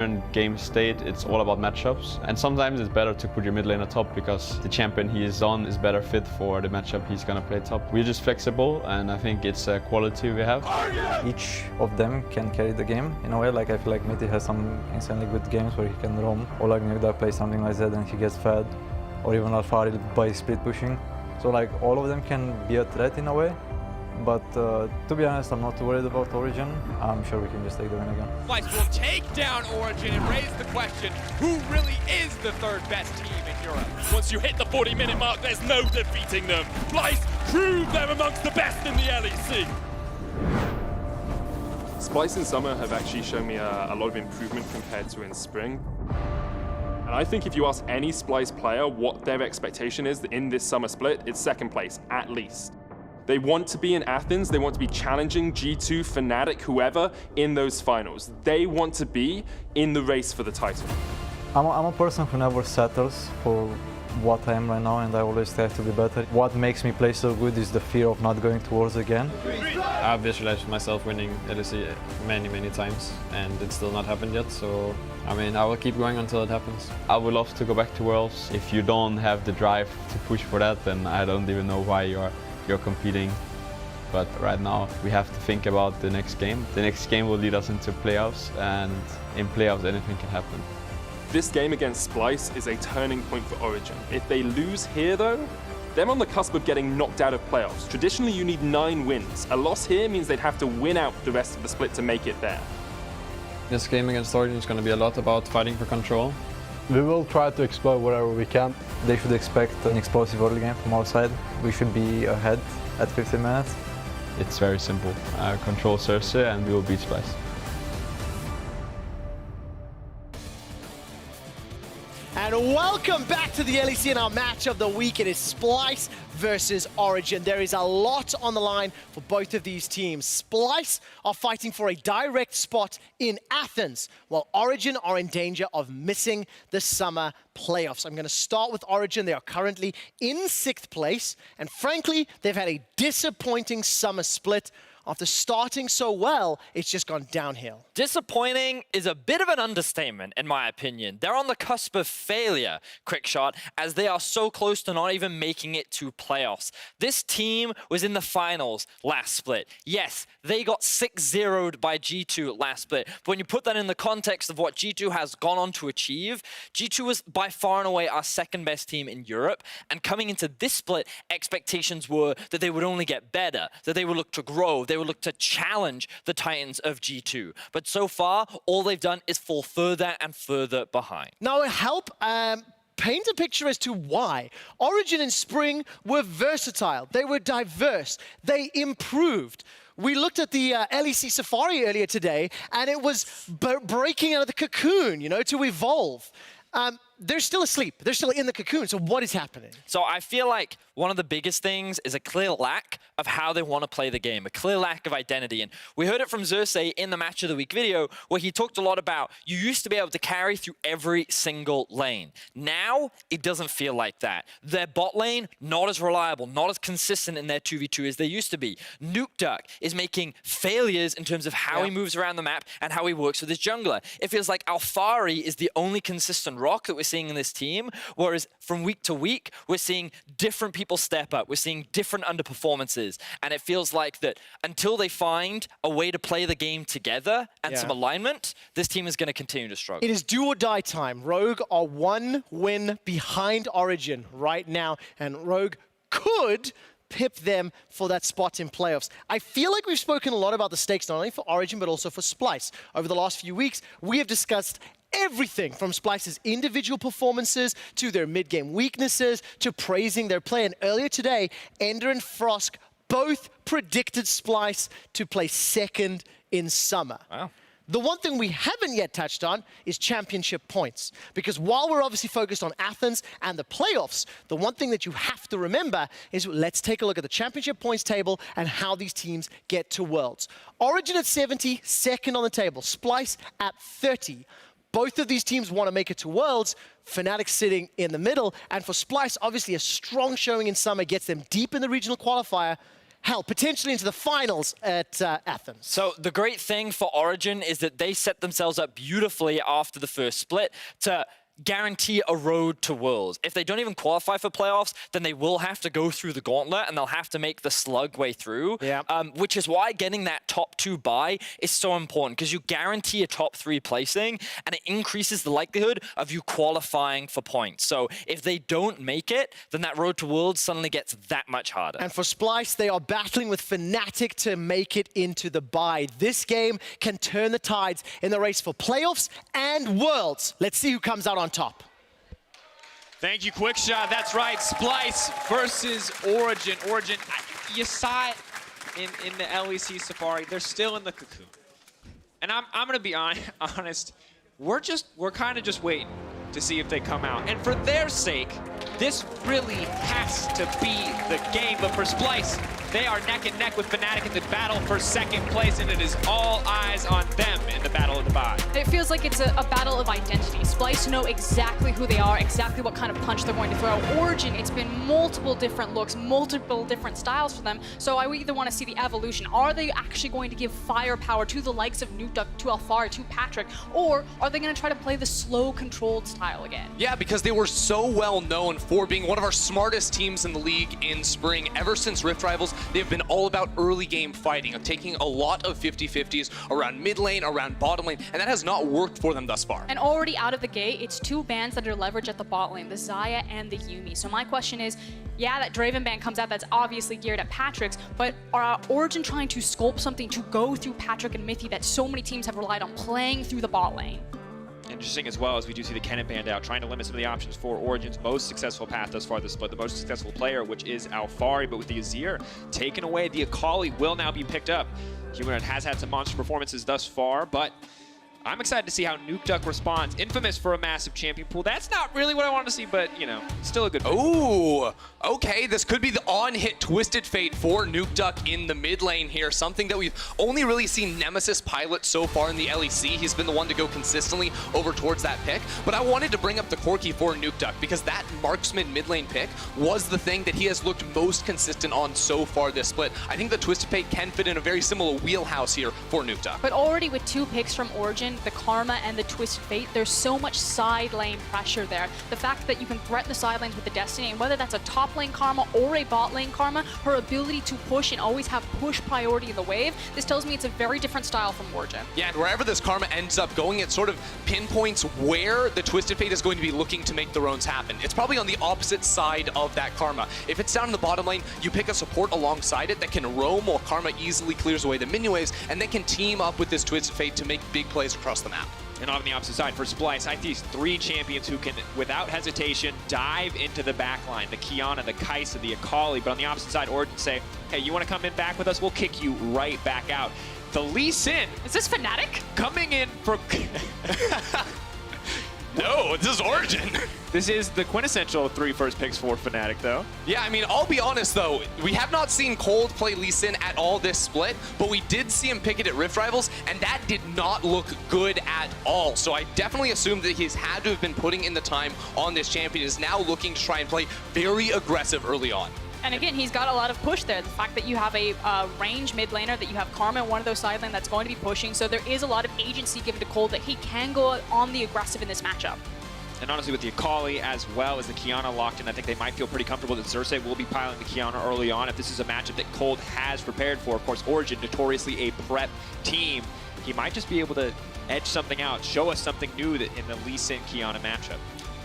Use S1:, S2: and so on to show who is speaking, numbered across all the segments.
S1: In game state, it's all about matchups, and sometimes it's better to put your mid laner top because the champion he is on is better fit for the matchup he's gonna play top. We're just flexible, and I think it's a quality we have.
S2: Each of them can carry the game in a way. Like I feel like Mithy has some insanely good games where he can roam, or like Nukeduck plays something like that and he gets fed, or even Alphari by split pushing. So like all of them can be a threat in a way. But to be honest, I'm not too worried about Origen. I'm sure we can just take the win again.
S3: Splyce will take down Origen and raise the question, who really is the third best team in Europe?
S4: Once you hit the 40-minute mark, there's no defeating them. Splyce prove them amongst the best in the LEC. Splyce in summer have actually shown me a lot of improvement compared to in spring. And I think if you ask any Splyce player what their expectation is in this summer split, it's second place, at least. They want to be in Athens, they want to be challenging G2, Fnatic, whoever in those finals. They want to be in the race for the title.
S2: I'm a person who never settles for what I am right now, and I always strive to be better. What makes me play so good is the fear of not going towards again.
S5: I've visualized myself winning LEC many times, and it's still not happened yet, so I mean, I will keep going until it happens.
S1: I would love to go back to Worlds. If you don't have the drive to push for that, then I don't even know why you're competing. But right now we have to think about the next game. The next game will lead us into playoffs, and in playoffs anything can happen.
S4: This game against Splyce is a turning point for Origen. If they lose here though, they're on the cusp of getting knocked out of playoffs. Traditionally you need 9 wins. A loss here means they'd have to win out the rest of the split to make it there.
S5: This game against Origen is going to be a lot about fighting for control.
S6: We will try to explore wherever we can.
S2: They should expect an explosive early game from our side. We should be ahead at 15 minutes.
S1: It's very simple. Control Xerxe and we will beat Splyce.
S7: And welcome back to the LEC, and our match of the week. It is Splyce versus Origen. There is a lot on the line for both of these teams. Splyce are fighting for a direct spot in Athens, while Origen are in danger of missing the summer playoffs. I'm going to start with Origen. They are currently in 6th place, and frankly, they've had a disappointing summer split. After starting so well, it's just gone downhill.
S8: Disappointing is a bit of an understatement, in my opinion. They're on the cusp of failure, Quickshot, as they are so close to not even making it to playoffs. This team was in the finals last split. Yes, they got 6-0'd by G2 last split. But when you put that in the context of what G2 has gone on to achieve, G2 was by far and away our second best team in Europe. And coming into this split, expectations were that they would only get better, that they would look to grow, they would look to challenge the Titans of G2. But so far, all they've done is fall further and further behind.
S7: Now, help paint a picture as to why. Origen in spring were versatile. They were diverse. They improved. We looked at the LEC Safari earlier today, and it was breaking out of the cocoon, you know, to evolve. They're still asleep. They're still in the cocoon. So what is happening?
S8: So I feel like one of the biggest things is a clear lack of how they want to play the game, a clear lack of identity. And we heard it from Xerxe in the Match of the Week video, where he talked a lot about you used to be able to carry through every single lane. Now, it doesn't feel like that. Their bot lane, not as reliable, not as consistent in their 2v2 as they used to be. Nukeduck is making failures in terms of how he moves around the map and how he works with his jungler. It feels like Alphari is the only consistent rock that we're seeing in this team, whereas from week to week, we're seeing different people step up. We're seeing different underperformances. And it feels like that until they find a way to play the game together and some alignment, this team is going to continue to struggle.
S7: It is do or die time. Rogue are 1 win behind Origen right now, and Rogue could pip them for that spot in playoffs. I feel like we've spoken a lot about the stakes, not only for Origen, but also for Splyce. Over the last few weeks, we have discussed everything from Splyce's individual performances to their mid-game weaknesses to praising their play. And earlier today, Ender and Frosk both predicted Splyce to play 2nd in summer.
S8: Wow.
S7: The one thing we haven't yet touched on is championship points. Because while we're obviously focused on Athens and the playoffs, the one thing that you have to remember is let's take a look at the championship points table and how these teams get to Worlds. Origen at 70, 2nd on the table. Splyce at 30. Both of these teams want to make it to Worlds. Fnatic sitting in the middle. And for Splyce, obviously a strong showing in summer gets them deep in the regional qualifier. hell, potentially into the finals at Athens.
S8: So the great thing for Origen is that they set themselves up beautifully after the first split to guarantee a road to Worlds. If they don't even qualify for playoffs, then they will have to go through the gauntlet and they'll have to make the slug way through.
S7: Yeah.
S8: Which is why getting that top 2 bye is so important, because you guarantee a top 3 placing and it increases the likelihood of you qualifying for points. So if they don't make it, then that road to Worlds suddenly gets that much harder.
S7: And for Splyce, they are battling with Fnatic to make it into the bye. This game can turn the tides in the race for playoffs and Worlds. Let's see who comes out on top.
S3: Thank you, Quickshot. That's right. Splyce versus Origen. Origen, you saw it in the LEC Safari. They're still in the cocoon. And I'm going to be honest. We're kind of just waiting to see if they come out. And for their sake, this really has to be the game. But for Splyce, they are neck and neck with Fnatic in the battle for second place, and it is all eyes on them in the battle of the bye.
S9: It feels like it's a battle of identity. Splyce know exactly who they are, exactly what kind of punch they're going to throw. Origen, it's been multiple different looks, multiple different styles for them. So I either want to see the evolution. Are they actually going to give firepower to the likes of Nukeduck, to Alphari, to Patrik, or are they going to try to play the slow, controlled style again?
S10: Yeah, because they were so well known for being one of our smartest teams in the league in spring. Ever since Rift Rivals, they've been all about early game fighting, of taking a lot of 50-50s around mid lane, around bottom lane, and that has not worked for them thus far.
S9: And already out of the gate, it's 2 bans that are leveraged at the bot lane, the Xayah and the Yuumi. So my question is, yeah, that Draven ban comes out, that's obviously geared at Patrick's, but are Origen trying to sculpt something to go through Patrik and Mithy that so many teams have relied on playing through the bot lane?
S3: Interesting as well, as we do see the Kennen banned out, trying to limit some of the options for Origen's most successful path thus far this split, the most successful player, which is Alphari, but with the Azir taken away, the Akali will now be picked up. Humanoid has had some monster performances thus far, but I'm excited to see how Nukeduck responds. Infamous for a massive champion pool. That's not really what I wanted to see, but, you know, still a good pick.
S10: Ooh, okay, this could be the on-hit Twisted Fate for Nukeduck in the mid lane here, something that we've only really seen Nemesis pilot so far in the LEC. He's been the one to go consistently over towards that pick, but I wanted to bring up the Corki for Nukeduck because that marksman mid lane pick was the thing that he has looked most consistent on so far this split. I think the Twisted Fate can fit in a very similar wheelhouse here for Nukeduck.
S9: But already with 2 picks from Origen, the Karma and the Twisted Fate, there's so much side lane pressure there. The fact that you can threaten the side lanes with the Destiny, and whether that's a top lane Karma or a bot lane Karma, her ability to push and always have push priority in the wave, this tells me it's a very different style from Origen.
S10: Yeah, and wherever this Karma ends up going, it sort of pinpoints where the Twisted Fate is going to be looking to make the roams happen. It's probably on the opposite side of that Karma. If it's down in the bottom lane, you pick a support alongside it that can roam while Karma easily clears away the minion waves, and then can team up with this Twisted Fate to make big plays across the map.
S3: And on the opposite side for Splyce, I see 3 champions who can, without hesitation, dive into the backline. The Qiyana, the Kaisa, the Akali. But on the opposite side, Origen say, hey, you want to come in back with us? We'll kick you right back out. The Lee Sin.
S9: Is this Fnatic?
S3: Coming in for...
S10: No, this is Origen.
S3: This is the quintessential 3 first picks for Fnatic, though.
S10: Yeah, I mean, I'll be honest, though. We have not seen Kold play Lee Sin at all this split, but we did see him pick it at Rift Rivals, and that did not look good at all. So I definitely assume that he's had to have been putting in the time on this champion, is now looking to try and play very aggressive early on.
S9: And again, he's got a lot of push there. The fact that you have a range mid laner, that you have Karma in one of those side lane that's going to be pushing, so there is a lot of agency given to Kold that he can go on the aggressive in this matchup.
S3: And honestly, with the Akali as well as the Qiyana locked in, I think they might feel pretty comfortable that Xerxe will be piling the Qiyana early on if this is a matchup that Kold has prepared for. Of course, Origen, notoriously a prep team. He might just be able to edge something out, show us something new that in the Lee Sin Qiyana matchup.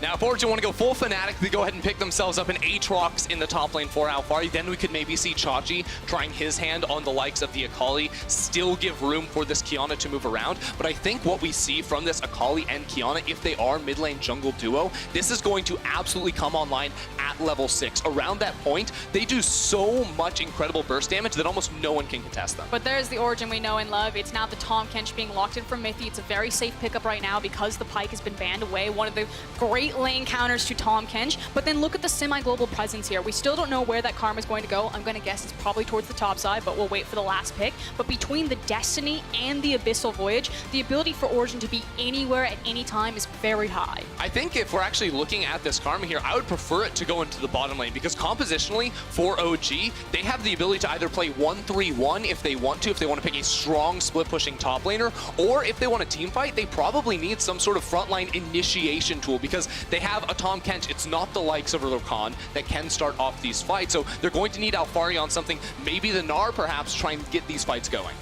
S10: Now, if Origen want to go full Fnatic, they go ahead and pick themselves up an Aatrox in the top lane for Alphari. Then we could maybe see Chachi trying his hand on the likes of the Akali, still give room for this Qiyana to move around. But I think what we see from this Akali and Qiyana, if they are mid lane jungle duo, this is going to absolutely come online at level 6. Around that point, they do so much incredible burst damage that almost no one can contest them.
S9: But there's the Origen we know and love. It's now the Tahm Kench being locked in from Mithy. It's a very safe pickup right now because the Pike has been banned away. One of the great great lane counters to Tahm Kench, but then look at the semi-global presence here. We still don't know where that Karma's going to go. I'm going to guess it's probably towards the top side, but we'll wait for the last pick. But between the Destiny and the Abyssal Voyage, the ability for Origen to be anywhere at any time is very high.
S10: I think if we're actually looking at this Karma here, I would prefer it to go into the bottom lane because compositionally for OG, they have the ability to either play 1-3-1 if they want to pick a strong split pushing top laner, or if they want a team fight, they probably need some sort of frontline initiation tool because they have a Tahm Kench. It's not the likes of Rakan that can start off these fights, so they're going to need Alphari on something, maybe the Gnar perhaps, try and get these fights going.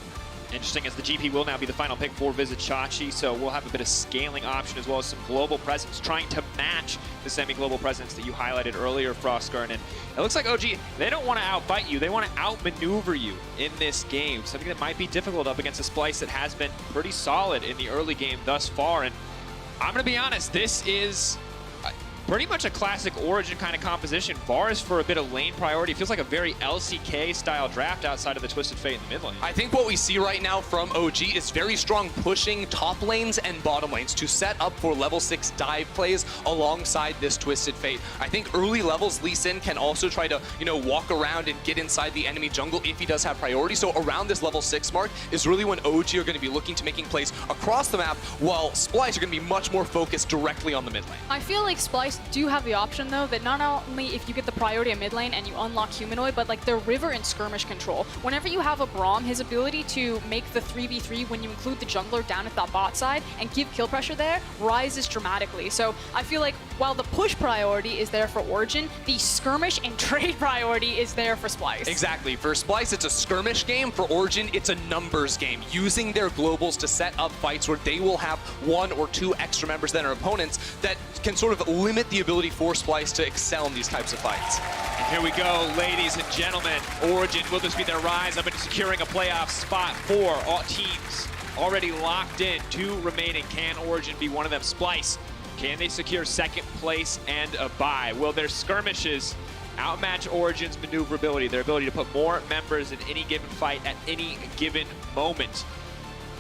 S3: Interesting, as the GP will now be the final pick for Vizicsacsi, so we'll have a bit of scaling option as well as some global presence, trying to match the semi-global presence that you highlighted earlier, Froskurinn. And it looks like OG, they don't want to outfight you, they want to outmaneuver you in this game, something that might be difficult up against a Splyce that has been pretty solid in the early game thus far. And I'm going to be honest, this is pretty much a classic Origen kind of composition. Varus for a bit of lane priority. It feels like a very LCK style draft outside of the Twisted Fate in the mid lane.
S10: I think what we see right now from OG is very strong pushing top lanes and bottom lanes to set up for level 6 dive plays alongside this Twisted Fate. I think early levels Lee Sin can also try to, walk around and get inside the enemy jungle if he does have priority. So around this level 6 mark is really when OG are going to be looking to making plays across the map, while Splyce are going to be much more focused directly on the mid lane.
S9: I feel like Splyce do have the option though that not only if you get the priority in mid lane and you unlock Humanoid, but like their river and skirmish control. Whenever you have a braum, his ability to make the 3v3 when you include the jungler down at that bot side and give kill pressure there rises dramatically. So I feel like while the push priority is there for Origen, the skirmish and trade priority is there for Splyce.
S10: Exactly. For Splyce, it's a skirmish game. For Origen, it's a numbers game, using their globals to set up fights where they will have 1 or 2 extra members than their opponents that can sort of limit the ability for Splyce to excel in these types of fights.
S3: And here we go, ladies and gentlemen. Origen, will this be their rise up into securing a playoff spot? 4 all teams already locked in, 2 remaining. Can Origen be one of them? Splyce, can they secure second place and a bye? Will their skirmishes outmatch Origen's maneuverability, their ability to put more members in any given fight at any given moment?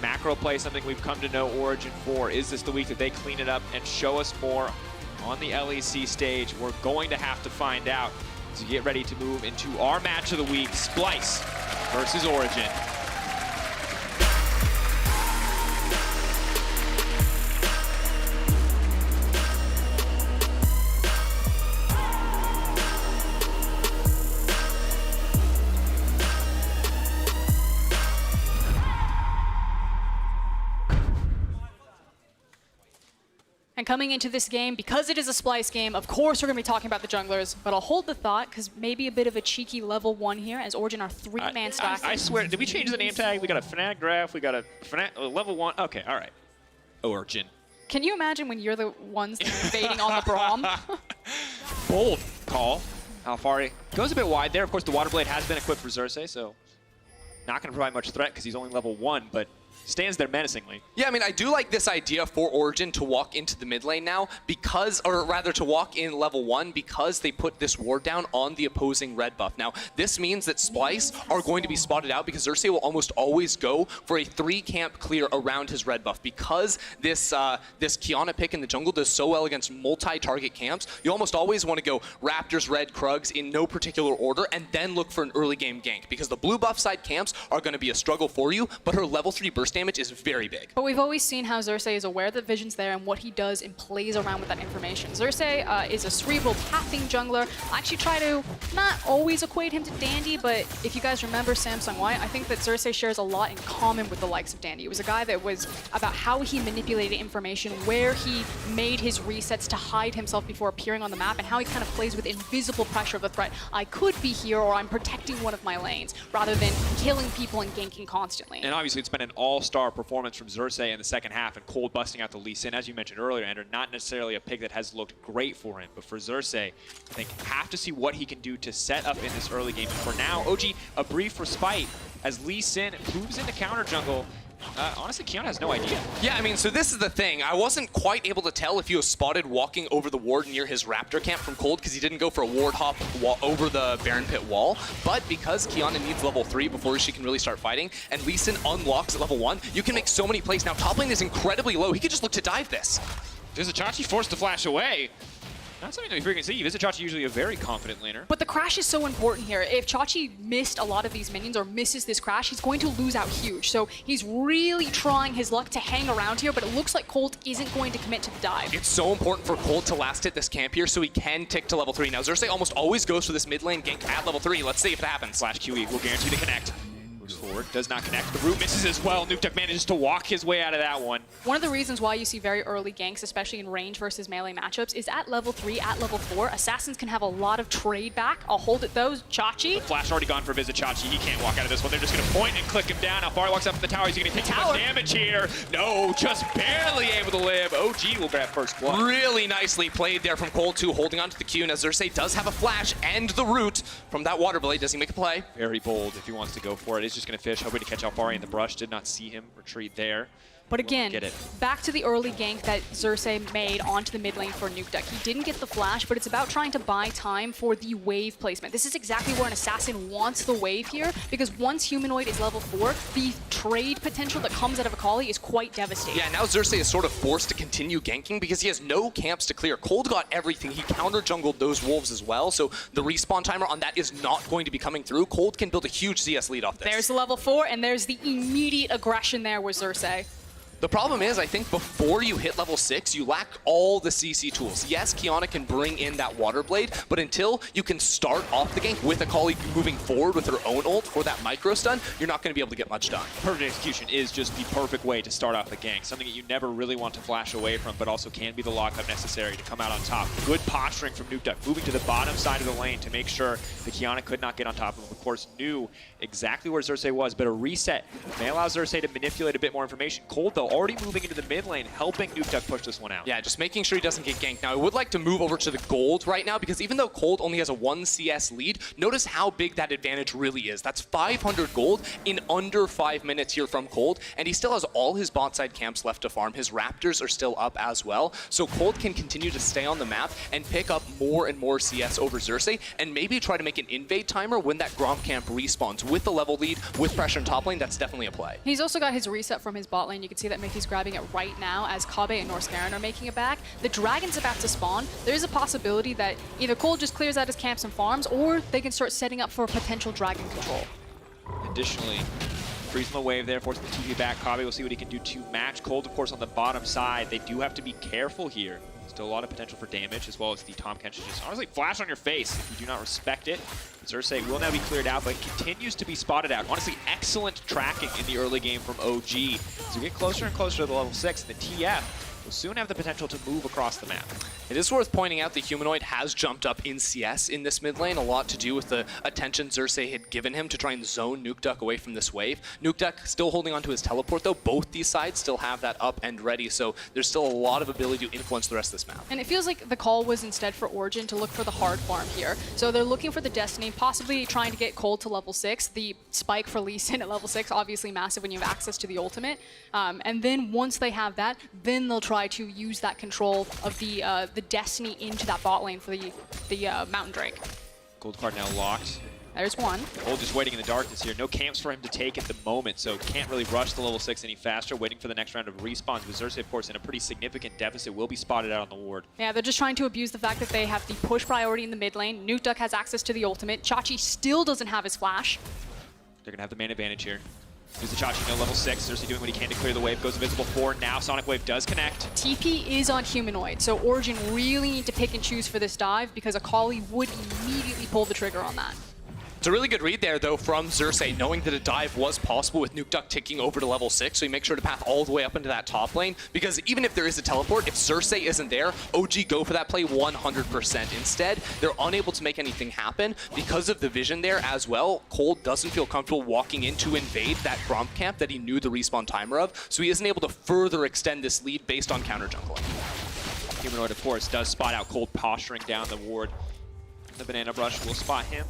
S3: Macro play, something we've come to know Origen for. Is this the week that they clean it up and show us more on the LEC stage? We're going to have to find out as we get ready to move into our match of the week, Splyce versus Origen.
S9: And coming into this game, because it is a Splyce game, of course we're going to be talking about the junglers, but I'll hold the thought, because maybe a bit of a cheeky level 1 here, as Origen are 3-man stack.
S3: I swear, did we change the name tag? We got a Fnatic draft, we got a Fnatic, level 1. Okay, all right. Origen.
S9: Can you imagine when you're the ones that are invading on the braum?
S3: Bold call. Alphari goes a bit wide there. Of course, the Water Blade has been equipped for Xerxe, so not going to provide much threat because he's only level 1, but stands there menacingly.
S10: Yeah, I mean, I do like this idea for Origen to walk into the mid lane now because, or rather to walk in level 1 because they put this ward down on the opposing red buff. Now, this means that Splyce are going to be spotted out because Xerxe will almost always go for a 3-camp clear around his red buff. Because this Qiyana pick in the jungle does so well against multi-target camps, you almost always want to go Raptors, Red, Krugs in no particular order and then look for an early game gank because the blue buff side camps are going to be a struggle for you, but her level 3 burst damage is very big.
S9: But we've always seen how Xerxe is aware that Vision's there and what he does and plays around with that information. Xerxe is a cerebral pathing jungler. I actually try to not always equate him to Dandy, but if you guys remember Samsung White, I think that Xerxe shares a lot in common with the likes of Dandy. It was a guy that was about how he manipulated information, where he made his resets to hide himself before appearing on the map, and how he kind of plays with invisible pressure of the threat. I could be here, or I'm protecting one of my lanes, rather than killing people and ganking constantly.
S3: And obviously it's been an all-star performance from Xerxe in the second half, and Kold busting out the Lee Sin, as you mentioned earlier, Andrew, not necessarily a pick that has looked great for him, but for Xerxe, I think have to see what he can do to set up in this early game. And for now, OG, a brief respite as Lee Sin moves into counter jungle. Honestly, Qiyana has no idea.
S10: Yeah, I mean, so this is the thing. I wasn't quite able to tell if he was spotted walking over the ward near his Raptor camp from Kold because he didn't go for a ward hop over the Baron Pit wall. But because Qiyana needs level 3 before she can really start fighting, and Lee Sin unlocks at level 1, you can make so many plays. Now, top lane is incredibly low. He could just look to dive this.
S3: Vizicsacsi forced to flash away. Not something that we frequently see. Vizicsacsi usually a very confident laner.
S9: But the crash is so important here. If Chachi missed a lot of these minions or misses this crash, he's going to lose out huge. So he's really trying his luck to hang around here, but it looks like Kold isn't going to commit to the dive.
S10: It's so important for Kold to last hit this camp here so he can tick to level 3. Now, Xerxe almost always goes for this mid lane gank at level 3. Let's see if it happens.
S3: Slash QE will guarantee the connect. Moves forward, does not connect. The root misses as well. Nukeduck manages to walk his way out of that one.
S9: One of the reasons why you see very early ganks, especially in range versus melee matchups, is at level 3, at level 4, assassins can have a lot of trade back. I'll hold it though. Chachi.
S3: Flash already gone for Vizicsacsi. He can't walk out of this one. They're just going to point and click him down. Alphari walks up from the tower. He's going to take too much damage here. No, just barely able to live. OG will grab first blood.
S10: Really nicely played there from Kold too, holding on to the Q. Now Xerxe does have a flash and the root from that water blade. Does he make a play?
S3: Very bold if he wants to go for it. He's just going to fish, hoping to catch Alphari in the brush. Did not see him retreat there.
S9: But again, back to the early gank that Xerxe made onto the mid lane for Nukeduck. He didn't get the flash, but it's about trying to buy time for the wave placement. This is exactly where an assassin wants the wave here, because once Humanoid is level 4, the trade potential that comes out of Akali is quite devastating.
S10: Yeah, now Xerxe is sort of forced to continue ganking because he has no camps to clear. Kold got everything. He counter-jungled those wolves as well, so the respawn timer on that is not going to be coming through. Kold can build a huge CS lead off this.
S9: There's the level 4, and there's the immediate aggression there with Xerxe.
S10: The problem is, I think before you hit level 6, you lack all the CC tools. Yes, Qiyana can bring in that water blade, but until you can start off the gank with Akali moving forward with her own ult for that micro stun, you're not going to be able to get much done.
S3: Perfect execution is just the perfect way to start off the gank. Something that you never really want to flash away from, but also can be the lockup necessary to come out on top. Good posturing from Nukeduck, moving to the bottom side of the lane to make sure the Qiyana could not get on top of him. Of course, knew exactly where Xerxe was, but a reset may allow Xerxe to manipulate a bit more information. Kold, though, already moving into the mid lane, helping Nukeduck push this one out.
S10: Yeah, just making sure he doesn't get ganked. Now, I would like to move over to the gold right now, because even though Kold only has a 1 CS lead, notice how big that advantage really is. That's 500 gold in under 5 minutes here from Kold, and he still has all his bot side camps left to farm. His Raptors are still up as well, so Kold can continue to stay on the map and pick up more and more CS over Xerxe, and maybe try to make an invade timer when that Gromp camp respawns. With the level lead, with pressure in top lane, that's definitely a play.
S9: He's also got his reset from his bot lane. You can see that Mithy's grabbing it right now as Kobbe and Norskeren are making it back. The dragon's about to spawn. There is a possibility that either Kold just clears out his camps and farms, or they can start setting up for potential dragon control.
S3: Additionally, freezing the wave there, forcing the TP back. Kobbe will see what he can do to match. Kold, of course, on the bottom side. They do have to be careful here. Still a lot of potential for damage, as well as the Tahm Kench just honestly flash on your face if you do not respect it. Xerxe will now be cleared out, but continues to be spotted out. Honestly, excellent tracking in the early game from OG. As we get closer and closer to the level 6, the TF will soon have the potential to move across the map.
S10: It is worth pointing out that Humanoid has jumped up in CS in this mid lane, a lot to do with the attention Xerxe had given him to try and zone Nukeduck away from this wave. Nukeduck still holding onto his teleport though. Both these sides still have that up and ready, so there's still a lot of ability to influence the rest of this map.
S9: And it feels like the call was instead for Origen to look for the hard farm here. So they're looking for the Destiny, possibly trying to get Kold to level 6. The spike for Lee Sin at level 6, obviously massive when you have access to the ultimate. And then once they have that, then they'll try to use that control of the Destiny into that bot lane for the Mountain Drake.
S3: Gold card now locked.
S9: There's one.
S3: Kold just waiting in the darkness here. No camps for him to take at the moment, so can't really rush the level 6 any faster, waiting for the next round of respawns. Xerxe, of course, in a pretty significant deficit, will be spotted out on the ward.
S9: Yeah, they're just trying to abuse the fact that they have the push priority in the mid lane. Nukeduck has access to the ultimate. Chachi still doesn't have his flash.
S3: They're going to have the man advantage here. Vizicsacsi no level 6. Xerxe doing what he can to clear the wave. Goes invisible 4. Now Sonic Wave does connect.
S9: TP is on Humanoid, so Origen really need to pick and choose for this dive, because Akali would immediately pull the trigger on that.
S10: It's a really good read there, though, from Xerxe, knowing that a dive was possible with Nukeduck ticking over to level 6, so he makes sure to path all the way up into that top lane, because even if there is a teleport, if Xerxe isn't there, OG go for that play 100%. Instead, they're unable to make anything happen because of the vision there as well. Kold doesn't feel comfortable walking in to invade that Gromp camp that he knew the respawn timer of, so he isn't able to further extend this lead based on counter jungling.
S3: Humanoid, of course, does spot out Kold posturing down the ward. The Banana Brush will spot him.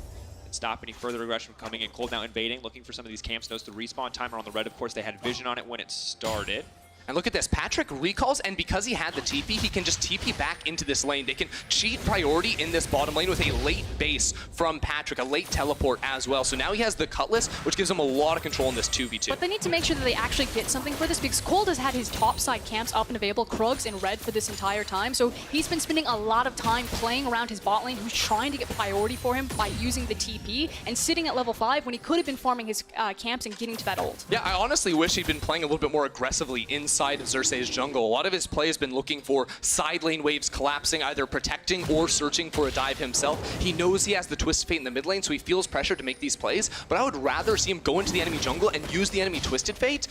S3: Stop any further aggression from coming in. Kold now invading, looking for some of these camps. Knows the respawn timer on the red. Of course, they had vision on it when it started.
S10: And look at this, Patrik recalls, and because he had the TP, he can just TP back into this lane. They can cheat priority in this bottom lane with a late base from Patrik, a late teleport as well. So now he has the Cutlass, which gives him a lot of control in this 2v2.
S9: But they need to make sure that they actually get something for this, because Kold has had his top side camps up and available, Krug's in red for this entire time. So he's been spending a lot of time playing around his bot lane, who's trying to get priority for him by using the TP and sitting at level 5 when he could have been farming his camps and getting to that ult.
S10: Yeah, I honestly wish he'd been playing a little bit more aggressively inside of Xerxe's jungle. A lot of his play has been looking for side lane waves collapsing, either protecting or searching for a dive himself. He knows he has the Twisted Fate in the mid lane, so he feels pressure to make these plays, but I would rather see him go into the enemy jungle and use the enemy Twisted Fate,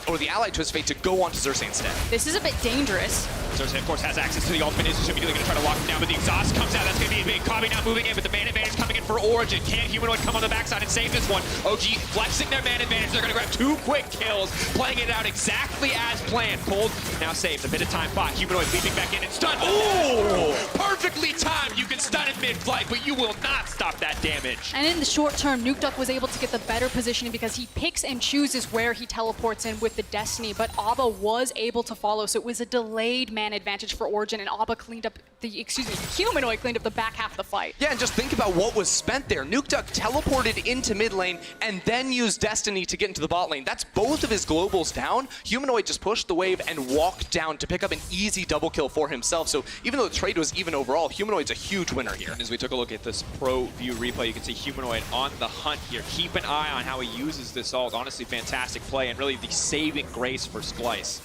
S10: or the allied Twisted Fate, to go onto Xerxe instead.
S9: This is a bit dangerous.
S3: Xerxe, of course, has access to the ultimate. Is immediately going to try to lock him down, but the exhaust comes out. That's going to be a big Kobbe now moving in, but the man advantage coming in for Origen. Can Humanoid come on the backside and save this one? OG flexing their man advantage. They're going to grab 2 quick kills, playing it out exactly as planned. Kold now saved. A bit of time bought. Humanoid leaping back in and stun. Ooh! Perfectly timed. You can stun in mid-flight, but you will not stop that damage.
S9: And in the short term, Nukeduck was able to get the better positioning because he picks and chooses where he teleports in with the Destiny, but Abba was able to follow, so it was a delayed man advantage for Origen, and Abba cleaned up the, Humanoid cleaned up the back half of the fight.
S10: Yeah, and just think about what was spent there. Nukeduck teleported into mid lane and then used Destiny to get into the bot lane. That's both of his globals down. Humanoid just pushed the wave and walked down to pick up an easy double kill for himself. So even though the trade was even overall, Humanoid's a huge winner here.
S3: And as we took a look at this pro view replay, you can see Humanoid on the hunt here. Keep an eye on how he uses this ult. Honestly, fantastic play and really the saving grace for Splyce.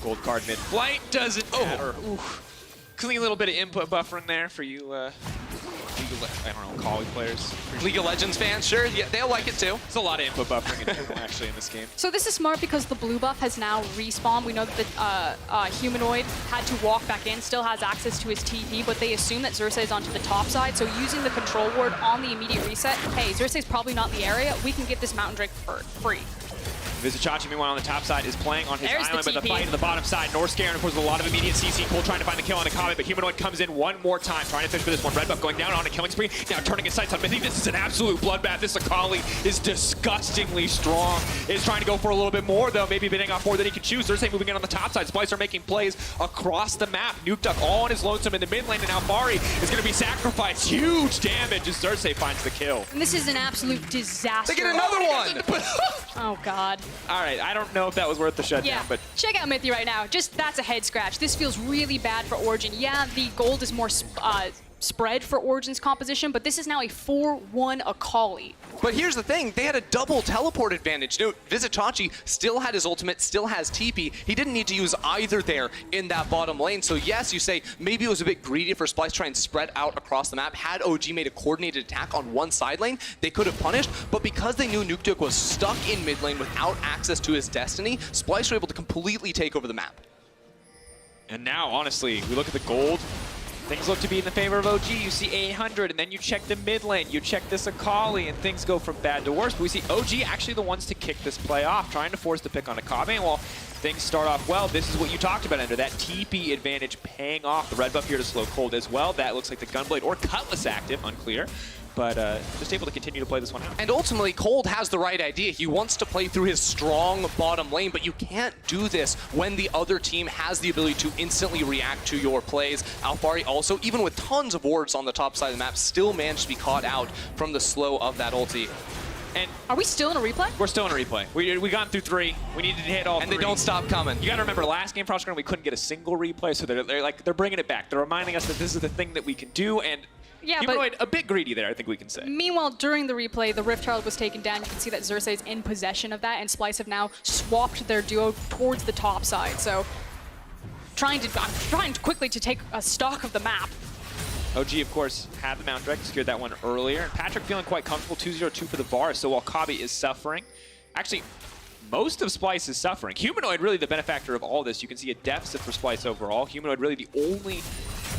S3: Gold card mid-flight doesn't matter. Oof. Clean little bit of input buffer in there for you, I don't know, Akali players.
S10: League of Legends fans, sure, yeah, they'll like it too.
S3: It's a lot of input buffering in general, actually, in this game.
S9: So this is smart because the blue buff has now respawned. We know that the Humanoid had to walk back in, still has access to his TP, but they assume that Xerxe is onto the top side. So using the control ward on the immediate reset, hey, Xerxe is probably not in the area. We can get this Mountain Drake for free.
S3: Vizicsacsi, meanwhile, on the top side, is playing on his
S9: There's
S3: island,
S9: the
S3: but the
S9: TP.
S3: fight on the bottom side. Norskeren, of course, with a lot of immediate CC. Kold trying to find the kill on the Kobbe, but Humanoid comes in one more time, trying to finish for this one. Red buff going down on a killing spree. Now turning his sights on Mithy. This is an absolute bloodbath. This Akali is disgustingly strong. Is trying to go for a little bit more, though. Maybe bidding off more than he can choose. Xerxe moving in on the top side. Splice are making plays across the map. Nukeduck all on his lonesome in the mid lane, and Alphari is going to be sacrificed. Huge damage as Xerxe finds the kill.
S9: And this is an absolute disaster.
S10: They get another one!
S9: Oh, God.
S3: All right, I don't know if that was worth the shutdown,
S9: Yeah,
S3: but
S9: check out Mithy right now. Just, that's a head scratch. This feels really bad for Origen. Yeah, the gold is more spread for Origen's composition, but this is now a 4-1 Akali.
S10: But here's the thing, they had a double teleport advantage. Note, Vizicsacsi still had his ultimate, still has TP. He didn't need to use either there in that bottom lane. So yes, you say maybe it was a bit greedy for Splyce to try and spread out across the map. Had OG made a coordinated attack on one side lane, they could have punished. But because they knew Nukeduck was stuck in mid lane without access to his Destiny, Splyce were able to completely take over the map.
S3: And now, honestly, we look at the gold. Things look to be in the favor of OG. You see 800, and then you check the mid lane. You check this Akali, and things go from bad to worse. But we see OG actually the ones to kick this play off, trying to force the pick on Kobbe. And while things start off well, this is what you talked about, Ender. That TP advantage paying off. The red buff here to slow Kold as well. That looks like the Gunblade or Cutlass active, unclear. But just able to continue to play this one out.
S10: And ultimately, Kold has the right idea. He wants to play through his strong bottom lane, but you can't do this when the other team has the ability to instantly react to your plays. Alphari also, even with tons of wards on the top side of the map, still managed to be caught out from the slow of that ulti.
S3: And
S9: are we still in a replay?
S3: We're still in a replay. We gone through 3. We needed to hit all 3.
S10: And they don't stop coming.
S3: You got to remember, last game Froskurinn, we couldn't get a single replay, so they're bringing it back. They're reminding us that this is the thing that we can do, and
S9: yeah,
S3: Humanoid, a bit greedy there, I think we can say.
S9: Meanwhile, during the replay, the Rift Herald was taken down. You can see that Xerxe is in possession of that, and Splyce have now swapped their duo towards the top side. So, I'm trying quickly to take a stock of the map.
S3: OG, of course, had the Mount Drake, secured that one earlier. And Patrik feeling quite comfortable, 2-0-2 for the Varus. So while Kobbe is suffering, actually, most of Splyce is suffering. Humanoid really the benefactor of all this. You can see a deficit for Splyce overall. Humanoid really the only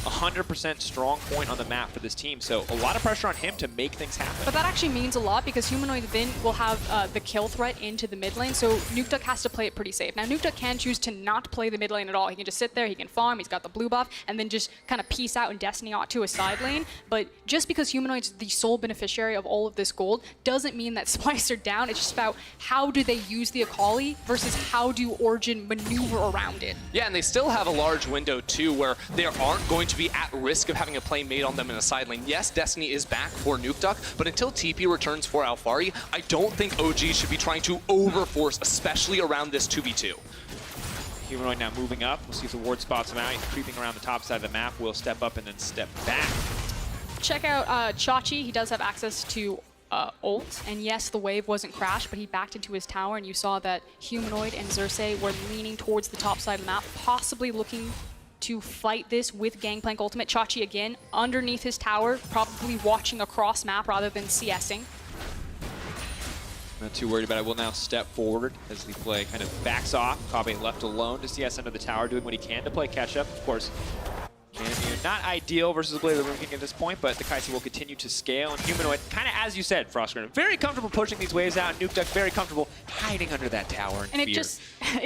S3: 100% strong point on the map for this team. So a lot of pressure on him to make things happen.
S9: But that actually means a lot because Humanoid then will have the kill threat into the mid lane, so Nukeduck has to play it pretty safe. Now Nukeduck can choose to not play the mid lane at all. He can just sit there, he can farm, he's got the blue buff, and then just kind of peace out and Destiny out to a side lane. But just because Humanoid's the sole beneficiary of all of this gold doesn't mean that Splyce are down. It's just about how do they use the Akali versus how do Origen maneuver around it.
S10: Yeah, and they still have a large window too where they aren't going to be at risk of having a play made on them in a side lane. Yes, Destiny is back for Nukeduck, but until TP returns for Alphari, I don't think OG should be trying to overforce, especially around this 2v2.
S3: Humanoid now moving up. We'll see if the ward spots him out. He's creeping around the top side of the map. Will step up and then step back.
S9: Check out Chachi. He does have access to ult, and yes, the wave wasn't crashed, but he backed into his tower, and you saw that Humanoid and Xerxe were leaning towards the top side of the map, possibly looking to fight this with Gangplank ultimate. Chachi again underneath his tower, probably watching across map rather than CSing.
S3: Not too worried about it. Will now step forward as the play kind of backs off. Kobbe left alone to CS under the tower, doing what he can to play catch up. Of course, not ideal versus the Blade of the Ruin King at this point, but the Kaisa will continue to scale. And Humanoid, kind of as you said, Froskurinn, very comfortable pushing these waves out. Nukeduck very comfortable hiding under that tower.
S9: And it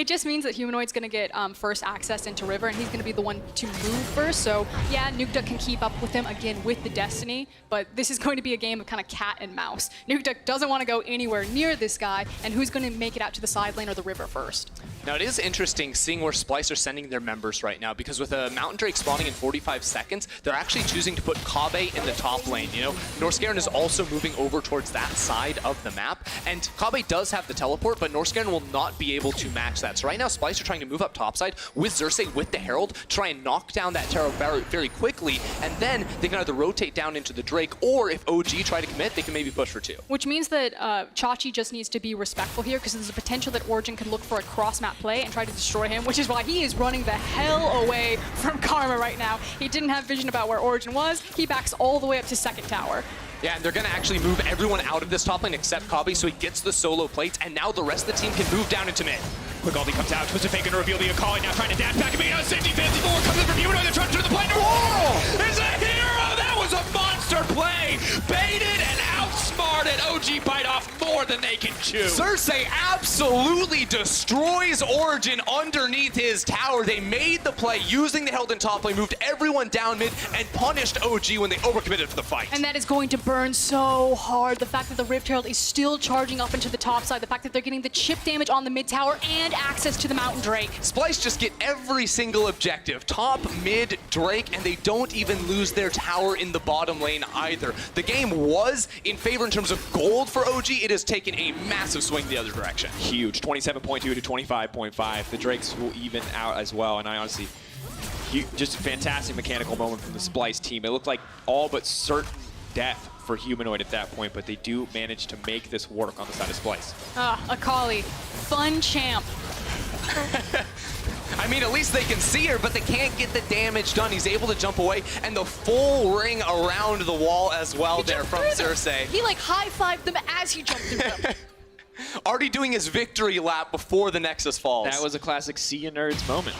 S9: just means that Humanoid's going to get first access into River, and he's going to be the one to move first. So yeah, Nukeduck can keep up with him again with the Destiny, but this is going to be a game of kind of cat and mouse. Nukeduck doesn't want to go anywhere near this guy, and who's going to make it out to the side lane or the River first?
S10: Now it is interesting seeing where Splyce are sending their members right now, because with a Mountain Drake spawning in 45 seconds, they're actually choosing to put Kobbe in the top lane. You know, Norskeren is also moving over towards that side of the map, and Kobbe does have the teleport, but Norskeren will not be able to match that. So right now Splyce are trying to move up topside with Xerxe with the Herald, try and knock down that tower very quickly, and then they can either rotate down into the Drake, or if OG try to commit, they can maybe push for 2.
S9: Which means that Chachi just needs to be respectful here, because there's a potential that Origen could look for a cross-map play and try to destroy him, which is why he is running the hell away from Karma right now. He didn't have vision about where Origen was. He backs all the way up to second tower.
S10: Yeah, and they're going to actually move everyone out of this top lane except Kobbe, so he gets the solo plates, and now the rest of the team can move down into mid.
S3: Quick ulti comes out, Twisted Fake and reveal the Akali, now trying to dash back and make out safety. 54 comes in from Humanoid, they're trying to turn the play. Whoa! Is a hero! That was a monster play! Baited and outsmarted. OG bite off more than they can chew.
S10: Xerxe absolutely destroys Origen underneath his tower. They made the play using the Herald in top lane, moved everyone down mid, and punished OG when they overcommitted for the fight.
S9: And that is going to burn so hard. The fact that the Rift Herald is still charging up into the top side, the fact that they're getting the chip damage on the mid tower and access to the Mountain Drake.
S10: Splyce just get every single objective. Top, mid, Drake, and they don't even lose their tower in the bottom lane either. The game was in favor in terms of gold for OG. It has taken a massive swing the other direction.
S3: Huge, 27.2 to 25.5. The Drakes will even out as well, and I honestly, just a fantastic mechanical moment from the Splyce team. It looked like all but certain death for Humanoid at that point, but they do manage to make this work on the side of Splyce.
S9: Akali, fun champ.
S10: I mean, at least they can see her, but they can't get the damage done. He's able to jump away, and the full ring around the wall as well there from Xerxe.
S9: He like high-fived them as he jumped through them.
S10: Already doing his victory lap before the Nexus falls.
S3: That was a classic See Ya Nerds moment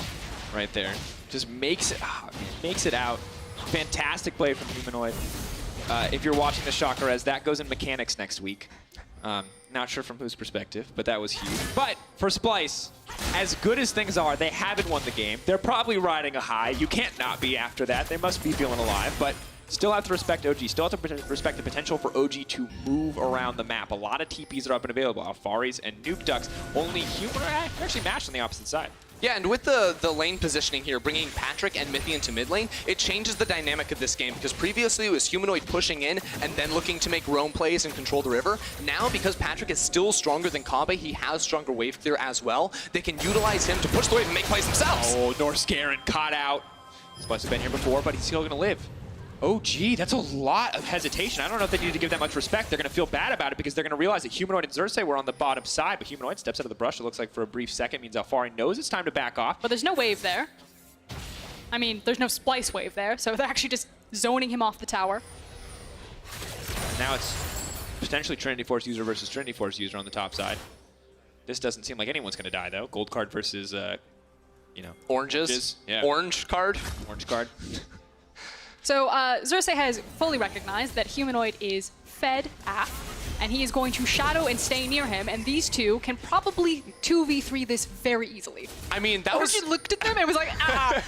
S3: right there. Just makes it out. Fantastic play from Humanoid. If you're watching the Shocker, that goes in mechanics next week. Not sure from whose perspective, but that was huge. But for Splyce, as good as things are, they haven't won the game. They're probably riding a high. You can't not be after that. They must be feeling alive, but still have to respect OG. Still have to respect the potential for OG to move around the map. A lot of TPs are up and available. Alpharis and Nukeducks. Only Humanoid are actually matched on the opposite side.
S10: Yeah, and with the lane positioning here, bringing Patrik and Mithy into mid lane, it changes the dynamic of this game, because previously it was Humanoid pushing in and then looking to make roam plays and control the river. Now, because Patrik is still stronger than Kobbe, he has stronger wave clear as well. They can utilize him to push the wave and make plays themselves.
S3: Oh, Norskeren caught out. Splyce has been here before, but he's still going to live. Oh, gee, that's a lot of hesitation. I don't know if they need to give that much respect. They're going to feel bad about it because they're going to realize that Humanoid and Xerxe were on the bottom side, but Humanoid steps out of the brush, it looks like for a brief second, means Alphari knows it's time to back off.
S9: But there's no wave there. I mean, there's no Splyce wave there, so they're actually just zoning him off the tower.
S3: And now it's potentially Trinity Force user versus Trinity Force user on the top side. This doesn't seem like anyone's going to die, though. Gold card versus, you know,
S10: oranges.
S3: Yeah.
S10: Orange card.
S3: Orange card.
S9: So Xerxe has fully recognized that Humanoid is fed AF, and he is going to shadow and stay near him, and these two can probably 2v3 this very easily.
S10: I mean, that was...
S9: Origin looked at them and was like, ah!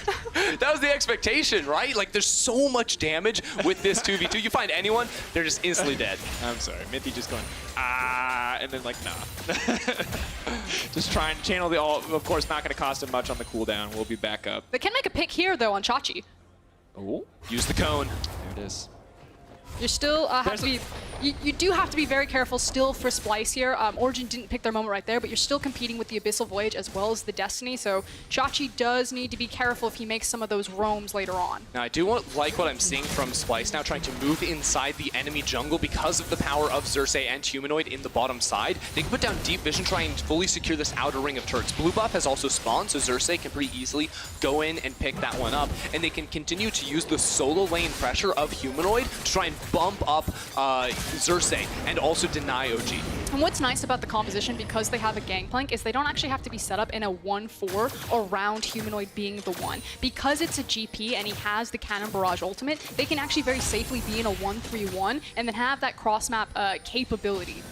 S10: That was the expectation, right? Like, there's so much damage with this 2v2. You find anyone, they're just instantly dead.
S3: I'm sorry, Mithy just going, ah, and then like, nah. Just trying to channel the ult. Of course, not going to cost him much on the cooldown. We'll be back up.
S9: They can make a pick here, though, on Chachi.
S3: Oh,
S10: Use the cone.
S3: there it is.
S9: You still have to be... You do have to be very careful still for Splyce here. Origen didn't pick their moment right there, but you're still competing with the Abyssal Voyage as well as the Destiny, so Chachi does need to be careful if he makes some of those roams later on.
S10: Now, I do like what I'm seeing from Splyce now, trying to move inside the enemy jungle because of the power of Xerxe and Humanoid in the bottom side. They can put down deep vision, try and fully secure this outer ring of turrets. Blue buff has also spawned, so Xerxe can pretty easily go in and pick that one up, and they can continue to use the solo lane pressure of Humanoid to try and bump up Xerxe and also deny OG.
S9: And what's nice about the composition, because they have a Gangplank, is they don't actually have to be set up in a 1-4 around Humanoid being the one. Because it's a GP and he has the Cannon Barrage ultimate, they can actually very safely be in a 1-3-1 and then have that cross-map capability.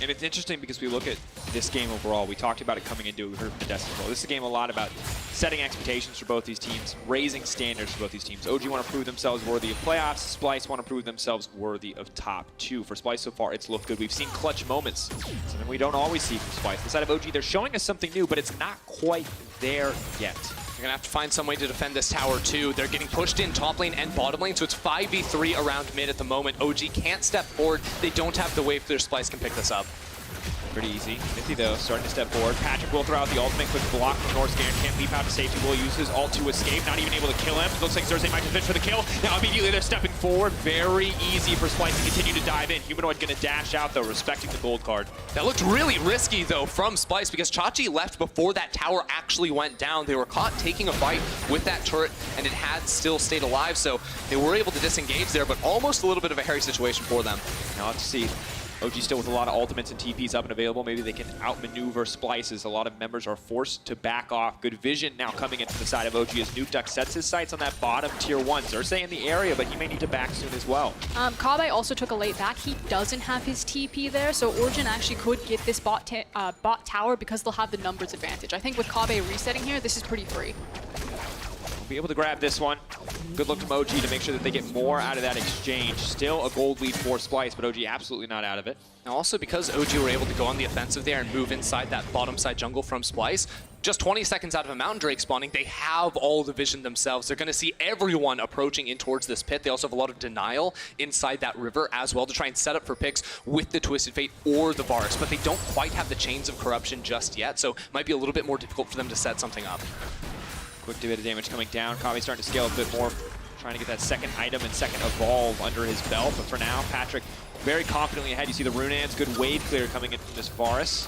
S3: And it's interesting because we look at this game overall. We talked about it coming into it. We heard from the Destiny Bowl. This is a game a lot about setting expectations for both these teams, raising standards for both these teams. OG want to prove themselves worthy of playoffs. Splyce want to prove themselves worthy of top 2. For Splyce so far, it's looked good. We've seen clutch moments, something we don't always see from Splyce. The side of OG, they're showing us something new, but it's not quite there yet.
S10: They're gonna have to find some way to defend this tower too. They're getting pushed in top lane and bottom lane, so it's 5v3 around mid at the moment. OG can't step forward. They don't have the wave. Their Splyce can pick this up.
S3: Pretty easy. Mithy, though, starting to step forward. Patrik will throw out the ultimate. Quick block from Norskeren. Can't leap out to safety. Will use his ult to escape. Not even able to kill him. Looks like Xerxe might just finish for the kill. Now, immediately, they're stepping forward. Very easy for Splyce to continue to dive in. Humanoid going to dash out, though, respecting the gold card.
S10: That looked really risky, though, from Splyce, because Chachi left before that tower actually went down. They were caught taking a fight with that turret, and it had still stayed alive, so they were able to disengage there, but almost a little bit of a hairy situation for them.
S3: Now, let's see. OG still with a lot of ultimates and TPs up and available. Maybe they can outmaneuver Splyce as a lot of members are forced to back off. Good vision now coming into the side of OG as Nukeduck sets his sights on that bottom tier 1. Xerxe in the area, but he may need to back soon as well.
S9: Kobbe also took a late back. He doesn't have his TP there, so Origen actually could get this bot tower because they'll have the numbers advantage. I think with Kobbe resetting here, this is pretty free.
S3: Be able to grab this one. Good look from OG to make sure that they get more out of that exchange. Still a gold lead for Splyce, but OG absolutely not out of it.
S10: Now also because OG were able to go on the offensive there and move inside that bottom side jungle from Splyce, just 20 seconds out of a Mountain Drake spawning, they have all the vision themselves. They're going to see everyone approaching in towards this pit. They also have a lot of denial inside that river as well to try and set up for picks with the Twisted Fate or the Varus, but they don't quite have the Chains of Corruption just yet, so it might be a little bit more difficult for them to set something up.
S3: Quick bit of damage coming down. Kobbe starting to scale a bit more, trying to get that second item and second evolve under his belt. But for now, Patrik very confidently ahead. You see the Runaan's good wave clear coming in from this Varus.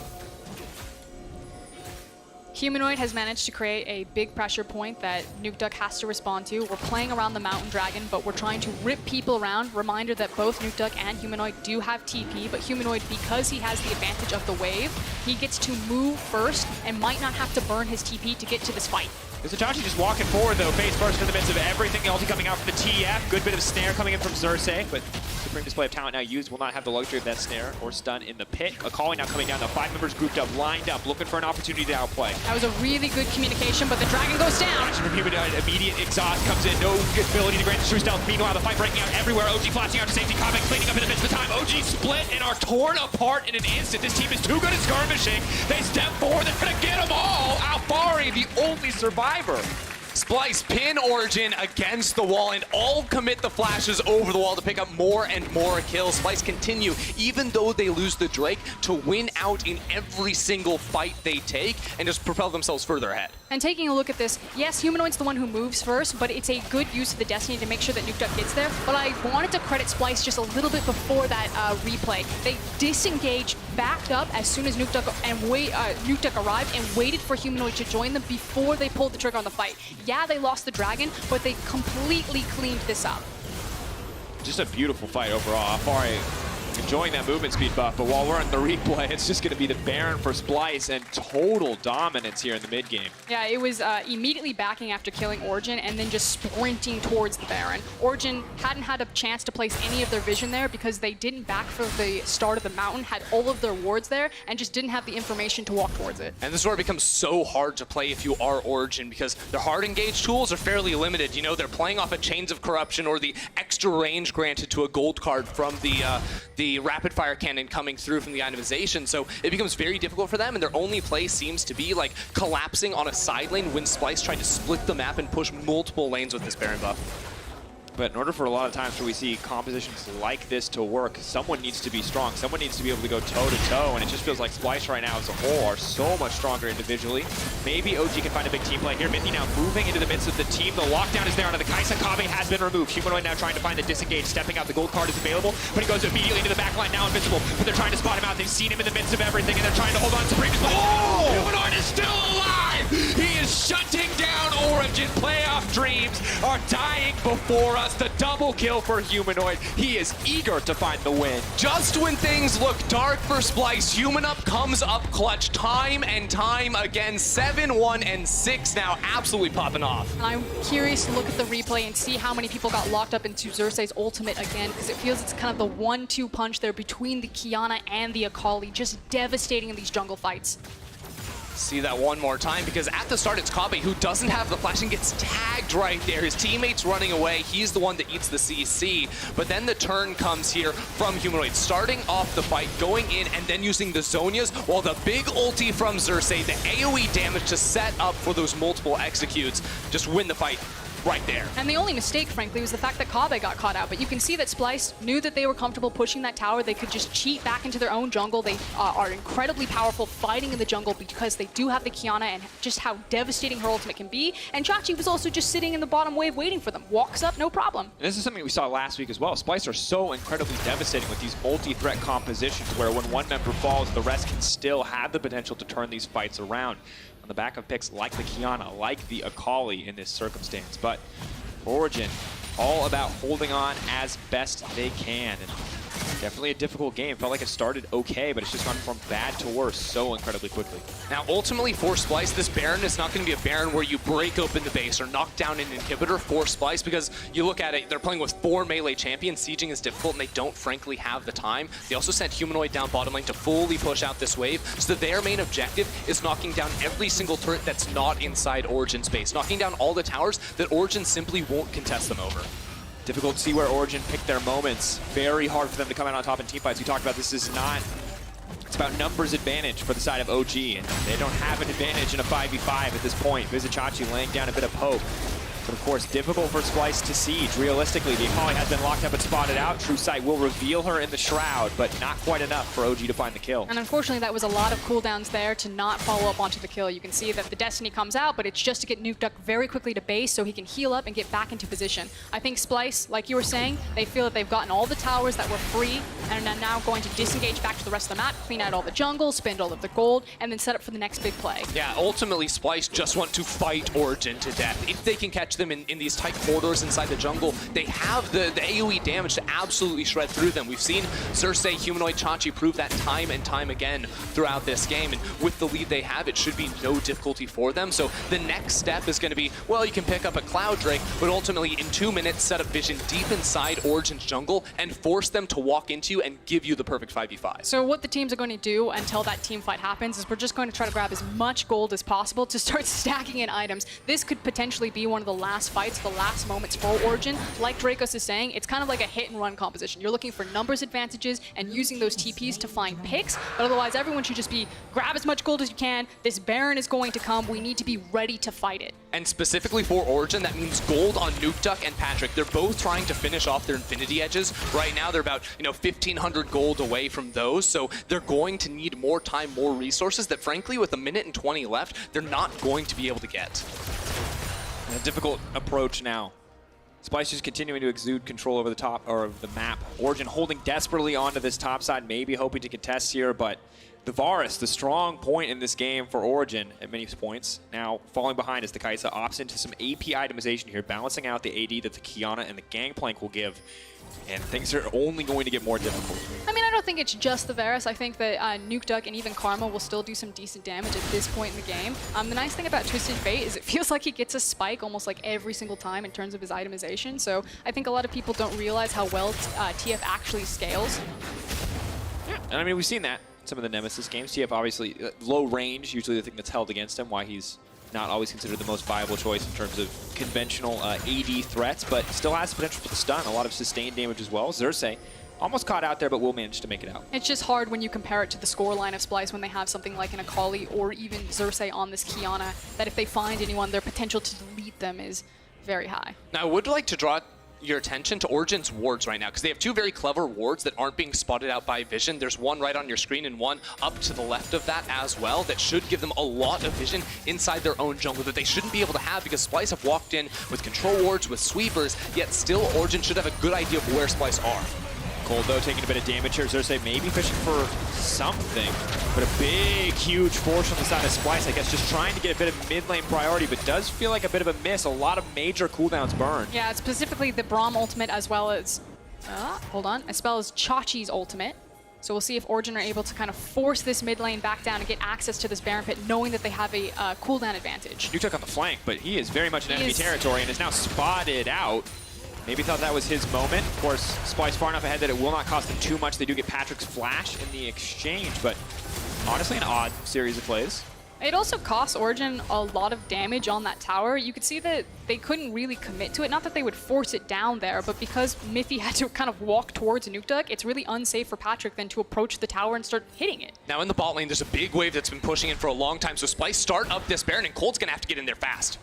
S9: Humanoid has managed to create a big pressure point that Nukeduck has to respond to. We're playing around the Mountain Dragon, but we're trying to rip people around. Reminder that both Nukeduck and Humanoid do have TP, but Humanoid, because he has the advantage of the wave, he gets to move first and might not have to burn his TP to get to this fight.
S3: Vizicsacsi just walking forward, though, face first in the midst of everything. The ulti coming out from the TF. Good bit of snare coming in from Xerxe, but supreme display of talent now used will not have the luxury of that snare or stun in the pit. Akali now coming down. The 5 members grouped up, lined up, looking for an opportunity to outplay.
S9: That was a really good communication, but the Dragon goes down.
S3: Watching from Humanoid, immediate exhaust comes in. No ability to grant true stealth. Meanwhile, the fight breaking out everywhere. OG flashing out to safety. Kobbe cleaning up in the midst of time. OG split and are torn apart in an instant. This team is too good at skirmishing. They step forward. They're going to get them all. Alphari, the only survivor.
S10: Splyce pin Origen against the wall and all commit the flashes over the wall to pick up more and more kills. Splyce continue, even though they lose the Drake, to win out in every single fight they take and just propel themselves further ahead.
S9: And taking a look at this, yes, Humanoid's the one who moves first, but it's a good use of the Destiny to make sure that Nukeduck gets there. But I wanted to credit Splyce just a little bit before that replay. They disengaged, backed up as soon as Nukeduck arrived and waited for Humanoid to join them before they pulled the trigger on the fight. Yeah, they lost the Dragon, but they completely cleaned this up.
S3: Just a beautiful fight overall. Alphari enjoying that movement speed buff, but while we're in the replay, it's just going to be the Baron for Splyce and total dominance here in the mid game.
S9: Yeah, it was immediately backing after killing Origen and then just sprinting towards the Baron. Origen hadn't had a chance to place any of their vision there because they didn't back for the start of the mountain, had all of their wards there, and just didn't have the information to walk towards it.
S10: And this is where it becomes so hard to play if you are Origen, because their hard engage tools are fairly limited. You know, they're playing off of Chains of Corruption or the extra range granted to a gold card from the rapid fire cannon coming through from the itemization. So it becomes very difficult for them, and their only play seems to be like collapsing on a side lane when Splyce tried to split the map and push multiple lanes with this Baron buff.
S3: But in order for a lot of times where we see compositions like this to work, someone needs to be strong. Someone needs to be able to go toe-to-toe, and it just feels like Splyce right now as a whole are so much stronger individually. Maybe OG can find a big team play here. Mithy now moving into the midst of the team. The lockdown is there onto the Kaisa. Kobbe has been removed. Humanoid now trying to find the disengage. Stepping out, the gold card is available, but he goes immediately into the back line, now invincible. But they're trying to spot him out. They've seen him in the midst of everything, and they're trying to hold on to previous. Oh! Humanoid is still alive! He is shutting down Origen. Playoff dreams are dying before us. The double kill for Humanoid. He is eager to find the win.
S10: Just when things look dark for Splyce, Humanoid comes up clutch time and time again. 7-1 and 6 now, absolutely popping off.
S9: And I'm curious to look at the replay and see how many people got locked up into Xerxe's ultimate again, because it feels it's kind of the 1-2 punch there between the Qiyana and the Akali, just devastating in these jungle fights.
S10: See that one more time, because at the start it's Kobbe who doesn't have the flash and gets tagged right there. His teammate's running away. He's the one that eats the CC. But then the turn comes here from Humanoid, starting off the fight, going in and then using the Zonias, while the big ulti from Xerxe, the AoE damage to set up for those multiple executes, just win the fight right there.
S9: And the only mistake, frankly, was the fact that Kobbe got caught out. But you can see that Splyce knew that they were comfortable pushing that tower. They could just cheat back into their own jungle. They are incredibly powerful fighting in the jungle because they do have the Qiyana and just how devastating her ultimate can be. And Xerxe was also just sitting in the bottom wave waiting for them. Walks up, no problem.
S3: And this is something we saw last week as well. Splyce are so incredibly devastating with these multi-threat compositions where when one member falls, the rest can still have the potential to turn these fights around. On the back of picks like the Qiyana, like the Akali in this circumstance. But Origen, all about holding on as best they can. And definitely a difficult game. Felt like it started okay, but it's just gone from bad to worse so incredibly quickly.
S10: Now, ultimately for Splyce, this Baron is not going to be a Baron where you break open the base or knock down an inhibitor for Splyce, because you look at it, they're playing with 4 melee champions. Sieging is difficult, and they don't frankly have the time. They also sent Humanoid down bottom lane to fully push out this wave, so their main objective is knocking down every single turret that's not inside Origen's base, knocking down all the towers that Origen simply won't contest them over.
S3: Difficult to see where Origen picked their moments. Very hard for them to come out on top in teamfights. We talked about this is not... It's about numbers advantage for the side of OG, and they don't have an advantage in a 5v5 at this point. Vizicsacsi laying down a bit of hope. But of course, difficult for Splyce to siege. Realistically, the Akali has been locked up and spotted out. True Sight will reveal her in the Shroud, but not quite enough for OG to find the kill.
S9: And unfortunately, that was a lot of cooldowns there to not follow up onto the kill. You can see that the Destiny comes out, but it's just to get Nukeduck very quickly to base so he can heal up and get back into position. I think Splyce, like you were saying, they feel that they've gotten all the towers that were free and are now going to disengage back to the rest of the map, clean out all the jungle, spend all of the gold, and then set up for the next big play.
S10: Yeah, ultimately, Splyce just want to fight Origen to death. If they can catch them in these tight corridors inside the jungle, they have the AoE damage to absolutely shred through them. We've seen Xerxe, Humanoid, Chachi prove that time and time again throughout this game, and with the lead they have, it should be no difficulty for them. So the next step is going to be, well, you can pick up a Cloud Drake, but ultimately in 2 minutes, set up vision deep inside Origen's jungle and force them to walk into you and give you the perfect 5v5.
S9: So what the teams are going to do until that team fight happens is we're just going to try to grab as much gold as possible to start stacking in items. This could potentially be one of the last fights, the last moments for Origen. Like Drakos is saying, it's kind of like a hit and run composition. You're looking for numbers advantages and using those TPs to find picks, but otherwise everyone should just be grab as much gold as you can. This Baron is going to come. We need to be ready to fight it.
S10: And specifically for Origen, that means gold on Nukeduck and Patrik. They're both trying to finish off their Infinity Edges. Right now, they're about 1,500 gold away from those, so they're going to need more time, more resources that, frankly, with 1 minute and 20 left, they're not going to be able to get.
S3: A difficult approach now. Splyce just continuing to exude control over the top or the map. Origen holding desperately onto this top side, maybe hoping to contest here, but The Varus, the strong point in this game for Origen at many points. Now, falling behind as the Kaisa opts into some AP itemization here, balancing out the AD that the Qiyana and the Gangplank will give. And things are only going to get more difficult.
S9: I mean, I don't think it's just the Varus. I think that Nukeduck and even Karma will still do some decent damage at this point in the game. The nice thing about Twisted Fate is it feels like he gets a spike almost like every single time in terms of his itemization. So I think a lot of people don't realize how well TF actually scales.
S3: Yeah, and I mean, we've seen that in some of the Nemesis games. TF obviously low range, usually the thing that's held against him, why he's not always considered the most viable choice in terms of conventional AD threats, but still has potential for the stun, a lot of sustained damage as well. Xerxe almost caught out there, but will manage to make it out.
S9: It's just hard when you compare it to the scoreline of Splyce when they have something like an Akali or even Xerxe on this Qiyana, that if they find anyone, their potential to delete them is very high.
S10: Now, I would like to draw your attention to Origen's wards right now, because they have two very clever wards that aren't being spotted out by vision. There's one right on your screen and one up to the left of that as well that should give them a lot of vision inside their own jungle that they shouldn't be able to have, because Splyce have walked in with control wards, with sweepers, yet still Origen should have a good idea of where Splyce are.
S3: Kold, though, taking a bit of damage here. Xerxe maybe fishing for something, but a big, huge force on the side of Splyce, I guess, just trying to get a bit of mid lane priority, but does feel like a bit of a miss. A lot of major cooldowns burned.
S9: Yeah, specifically the Braum ultimate as well as, hold on, as well as Chachi's ultimate. So we'll see if Origen are able to kind of force this mid lane back down and get access to this Baron Pit, knowing that they have a cooldown advantage.
S3: Nukeduck on the flank, but he is very much in enemy territory and is now spotted out. Maybe thought that was his moment. Of course, Splyce far enough ahead that it will not cost them too much. They do get Patrick's flash in the exchange, but honestly an odd series of plays.
S9: It also costs Origen a lot of damage on that tower. You could see that they couldn't really commit to it. Not that they would force it down there, but because Mithy had to kind of walk towards Nukeduck, it's really unsafe for Patrik then to approach the tower and start hitting it.
S10: Now in the bot lane, there's a big wave that's been pushing in for a long time, so Splyce start up this Baron, and Kold's gonna have to get in there fast.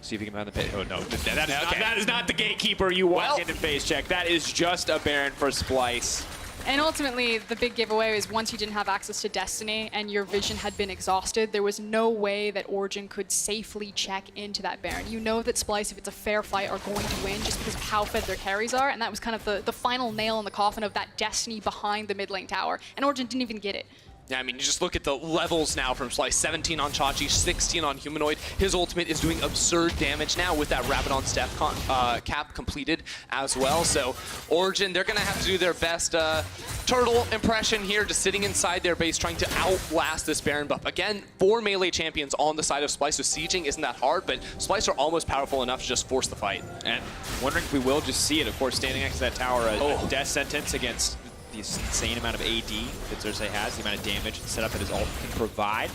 S3: See if he can find the pit. Oh no, that is not the gatekeeper you walk in and face check. That is just a Baron for Splyce.
S9: And ultimately, the big giveaway is once you didn't have access to Destiny and your vision had been exhausted, there was no way that Origen could safely check into that Baron. You know that Splyce, if it's a fair fight, are going to win just because of how fed their carries are, and that was kind of the final nail in the coffin of that Destiny behind the mid lane tower, and Origen didn't even get it.
S10: Yeah, I mean, you just look at the levels now from Splyce. 17 on Chachi, 16 on Humanoid. His ultimate is doing absurd damage now with that Rabadon step cap completed as well. So Origen, they're going to have to do their best turtle impression here, just sitting inside their base, trying to outlast this Baron buff. Again, 4 melee champions on the side of Splyce, so sieging isn't that hard, but Splyce are almost powerful enough to just force the fight.
S3: And wondering if we will just see it. Of course, standing next to that tower, a death sentence against the insane amount of AD that Xerxe has, the amount of damage and setup that his ult can provide.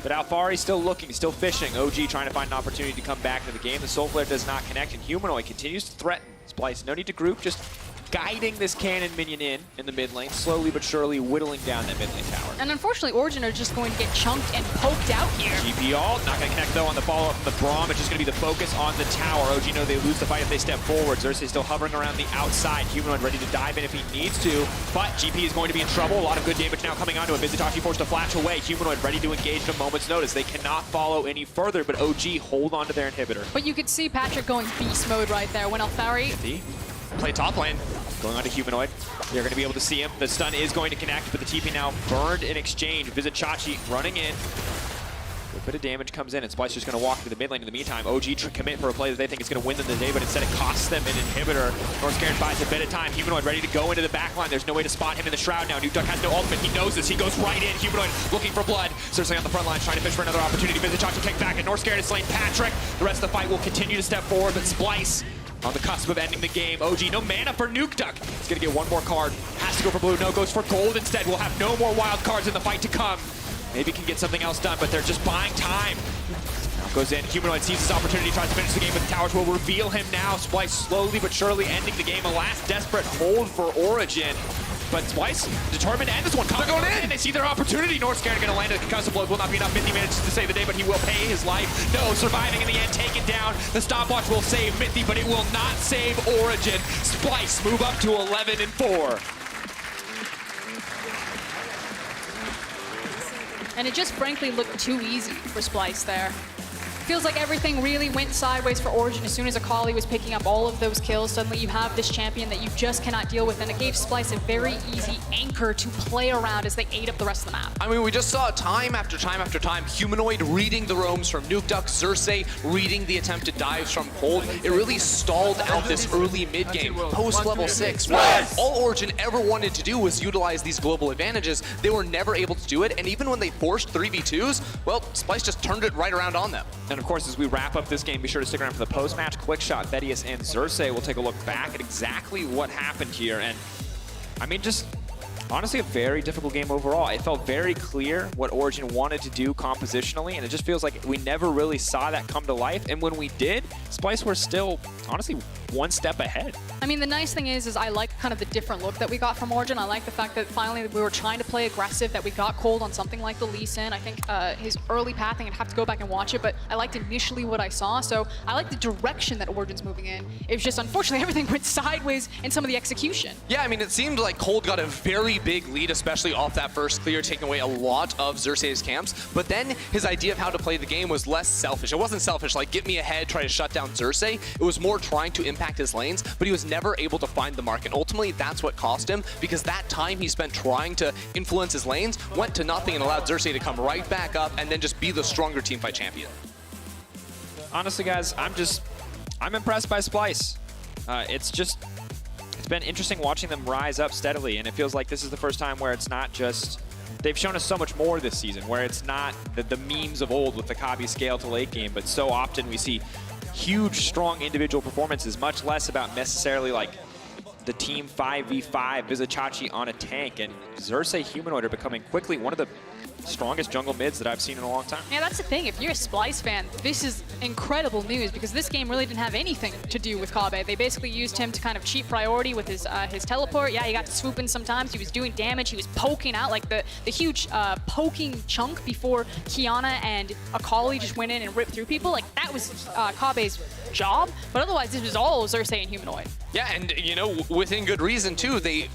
S3: But Alphari still looking, still fishing. OG trying to find an opportunity to come back to the game. The Soul Flare does not connect, and Humanoid continues to threaten Splyce. No need to group, just guiding this cannon minion in the mid lane, slowly but surely whittling down that mid lane tower.
S9: And unfortunately, Origen are just going to get chunked and poked out here.
S3: GP ult, not going to connect though on the follow-up from the Braum. It's just going to be the focus on the tower. OG know they lose the fight if they step forward. Xerxe still hovering around the outside. Humanoid ready to dive in if he needs to, but GP is going to be in trouble. A lot of good damage now coming onto it. Vizicsacsi forced to flash away. Humanoid ready to engage at a moment's notice. They cannot follow any further, but OG hold on to their inhibitor.
S9: But you could see Patrik going beast mode right there when Alphari
S10: play top lane.
S3: Going on to Humanoid. They're going to be able to see him. The stun is going to connect, but the TP now burned in exchange. Vizicsacsi running in. A bit of damage comes in, and Splyce just going to walk into the mid lane in the meantime. OG commit for a play that they think is going to win them the day, but instead it costs them an inhibitor. Norskeren buys a bit of time. Humanoid ready to go into the back line. There's no way to spot him in the shroud now. Nukeduck has no ultimate. He knows this. He goes right in. Humanoid looking for blood. Xerxe on the front line, trying to fish for another opportunity. Vizicsacsi kick back, and Norskeren is slain Patrik. The rest of the fight will continue to step forward, but Splyce on the cusp of ending the game. OG, no mana for Nukeduck. He's going to get one more card. Has to go for blue. No, goes for gold instead. We'll have no more wild cards in the fight to come. Maybe can get something else done, but they're just buying time. Now goes in. Humanoid sees his opportunity, tries to finish the game, but the towers will reveal him now. Splyce slowly but surely ending the game. A last desperate hold for Origen. But Splyce determined to end this one. They're going in. They see their opportunity. Norskeren going to land a concussive blow. Will not be enough. Mithy manages to save the day, but he will pay his life. No, surviving in the end, taken down. The stopwatch will save Mithy, but it will not save Origen. Splyce move up to 11-4.
S9: And it just frankly looked too easy for Splyce there. feels like everything really went sideways for Origen as soon as Akali was picking up all of those kills. Suddenly you have this champion that you just cannot deal with, and it gave Splyce a very easy anchor to play around as they ate up the rest of the map.
S10: I mean, we just saw time after time after time, Humanoid reading the roams from Nukeduck, Xerxe reading the attempted dives from Kold. It really stalled out this early mid-game, post-level 6, where all Origen ever wanted to do was utilize these global advantages. They were never able to do it, and even when they forced 3v2s, well, Splyce just turned it right around on them.
S3: And of course, as we wrap up this game, be sure to stick around for the post-match QuickShot. VODS and Xerxe will take a look back at exactly what happened here. And I mean, just honestly, a very difficult game overall. It felt very clear what Origen wanted to do compositionally, and it just feels like we never really saw that come to life. And when we did, Splyce were still, honestly, one step ahead.
S9: I mean, the nice thing is I like kind of the different look that we got from Origen. I like the fact that finally we were trying to play aggressive, that we got Kold on something like the Lee Sin. I think his early pathing, I'd have to go back and watch it, but I liked initially what I saw, so I like the direction that Origen's moving in. It was just, unfortunately, everything went sideways in some of the execution.
S10: Yeah, I mean, it seemed like Kold got a very big lead, especially off that first clear, taking away a lot of Xerxe's camps, but then his idea of how to play the game was less selfish. It wasn't selfish, like, get me ahead, try to shut down Xerxe. It was more trying to impact his lanes, but he was never able to find the mark, and ultimately that's what cost him, because that time he spent trying to influence his lanes went to nothing and allowed Xerxe to come right back up and then just be the stronger teamfight champion.
S3: Honestly, guys, I'm impressed by Splyce. It's been interesting watching them rise up steadily, and it feels like this is the first time where it's not just, they've shown us so much more this season, where it's not the memes of old with the Kobbe scale to late game, but so often we see huge, strong individual performances, much less about necessarily like the team 5v5, Vizicsacsi on a tank, and Xerxe Humanoid are becoming quickly one of the strongest jungle mids that I've seen in a long time.
S9: Yeah, that's the thing. If you're a Splyce fan, this is incredible news, because this game really didn't have anything to do with Kobbe. They basically used him to kind of cheat priority with his teleport. Yeah, he got to swoop in sometimes. He was doing damage. He was poking out, like the huge poking chunk before Qiyana and Akali just went in and ripped through people. Like, that was Kobbe's job, but otherwise this was all Xerxe and Humanoid.
S10: Yeah, and you know, within good reason too. They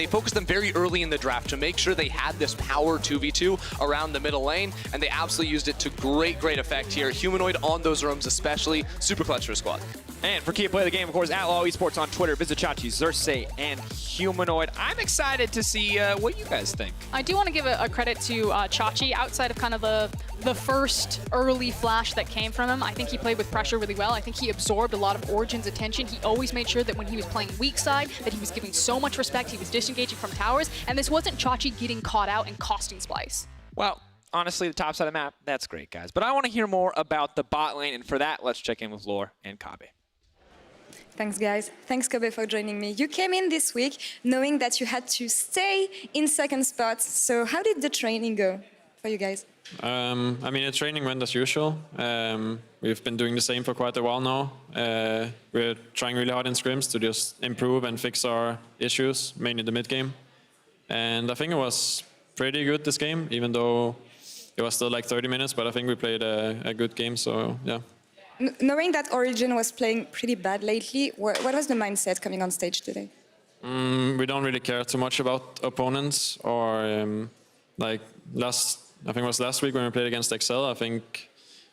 S10: focused them very early in the draft to make sure they had this power 2v2 around the middle lane, and they absolutely used it to great effect here. Humanoid on those rooms especially, super clutch for a squad.
S3: And for Key to Play the Game, of course, at eSports on Twitter, Vizicsacsi, Xerxe, and Humanoid. I'm excited to see what you guys think.
S9: I do want to give a credit to Chachi. Outside of kind of the first early flash that came from him, I think he played with pressure really well. I think he absorbed a lot of Origen's attention. He always made sure that when he was playing weak side, that he was giving so much respect. He was disengaging from towers, and this wasn't Chachi getting caught out and costing Splyce.
S3: Well, honestly, the top side of the map, that's great, guys. But I want to hear more about the bot lane, and for that, let's check in with Lore and Kobbe.
S11: Thanks, guys. Thanks, Kobbe, for joining me. You came in this week knowing that you had to stay in second spot. So how did the training go for you guys?
S5: I mean, the training went as usual. We've been doing the same for quite a while now. We're trying really hard in scrims to just improve and fix our issues, mainly the mid game. And I think it was pretty good this game, even though it was still like 30 minutes, but I think we played a good game, so yeah.
S11: Knowing that Origen was playing pretty bad lately, what was the mindset coming on stage today?
S5: We don't really care too much about opponents, or like I think it was last week when we played against Xerxe, I think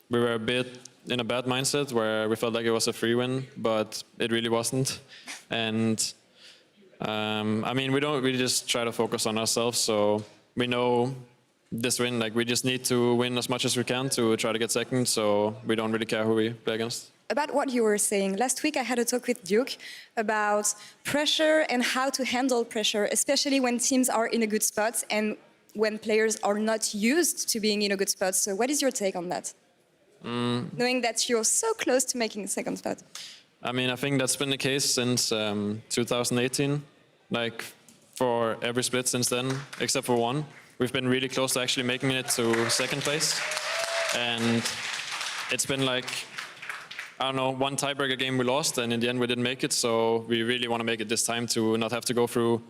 S5: we were a bit in a bad mindset where we felt like it was a free win, but it really wasn't. And I mean, we just try to focus on ourselves, so we know this win, like we just need to win as much as we can to try to get second, so we don't really care who we play against.
S11: About what you were saying, last week I had a talk with Duke about pressure and how to handle pressure, especially when teams are in a good spot and when players are not used to being in a good spot. So what is your take on that? Knowing that you're so close to making second spot.
S5: I mean, I think that's been the case since 2018, like for every split since then, except for one. We've been really close to actually making it to second place. And it's been like, I don't know, one tiebreaker game we lost, and in the end we didn't make it. So we really want to make it this time to not have to go through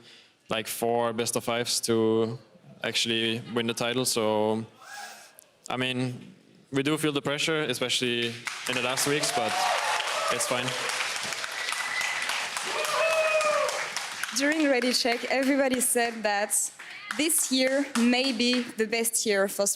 S5: like 4 best of 5s to actually win the title. So, I mean, we do feel the pressure, especially in the last weeks, but it's fine.
S11: During Ready Check, everybody said that this year may be the best year for